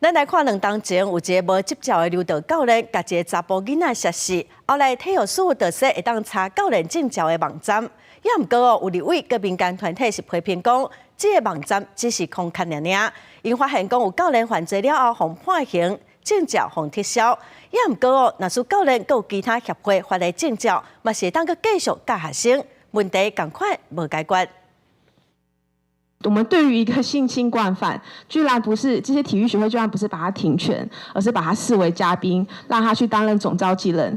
咱来看2当前有一个无执照的柔道教练，甲一个查甫囡仔涉事，后来体育署就说会当查教练证照的网站，也毋过有立委佮民间团体是批评讲，这个网站只是空壳尔尔，因发现讲有教练犯罪了后，互判刑，证照互撤销，也毋过若是教练佮有其他协会发的证照，嘛是会当佮继续教学生，问题赶快无解决。我们对于一个性侵惯犯，居然不是这些体育学会，居然不是把他停权，而是把他视为嘉宾，让他去担任总召集人。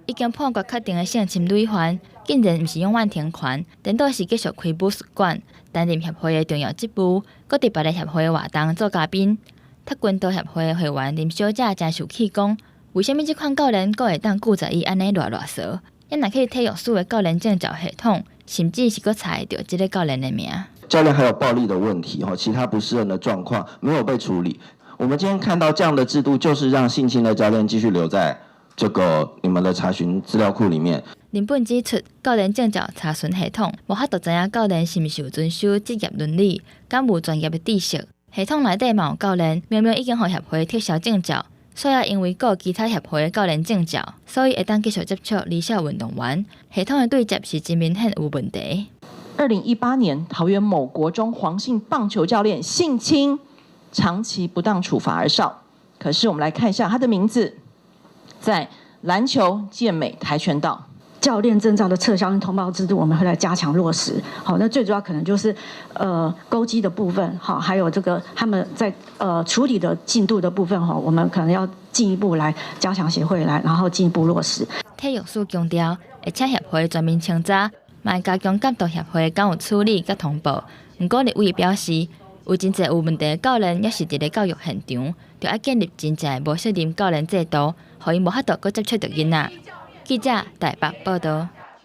已经判决确定的性侵累犯，竟然毋是永远停权，颠倒是继续开武术馆，担任协会的重要职务，搁伫别个协会的活动做嘉宾。踢拳道协会的会员林小姐真受气讲，为虾米这款教练搁会当顾着伊安尼乱踅？也若去体育署的教练证照系统，甚至是搁查会到这个教练的名。教练还有暴力的问题，其他不适任的状况没有被处理。我们今天看到这样的制度，就是让性侵的教练继续留在这个你们的查询资料库里面。林本指出，教练证照查询系统无法度知影教练是毋是有遵守职业伦理，敢无专业的知识。系统内底嘛有教练明明已经互协会撤销证照，所以因为有其他协会的教练证照，所以会当继续接触离校运动员。系统的对接是真明显有问题。2018年，桃园某国中黄姓棒球教练性侵，长期不当处罚而上。可是我们来看一下他的名字，在篮球、健美、跆拳道。教练证照的撤销跟通报制度，我们会来加强落实。好，那最主要可能就是勾稽的部分，好，还有这个他们在处理的进度的部分，哈，我们可能要进一步来加强协会来，然后进一步落实。体育署强调，会请协会全面清查，嘛加强监督协会敢有处理甲通报。不过立委表示，有真侪有问题的教练，也是伫咧教育现场，就要建立真正无责任教练制度，互因无法度搁接触到囡仔。记者台北报道。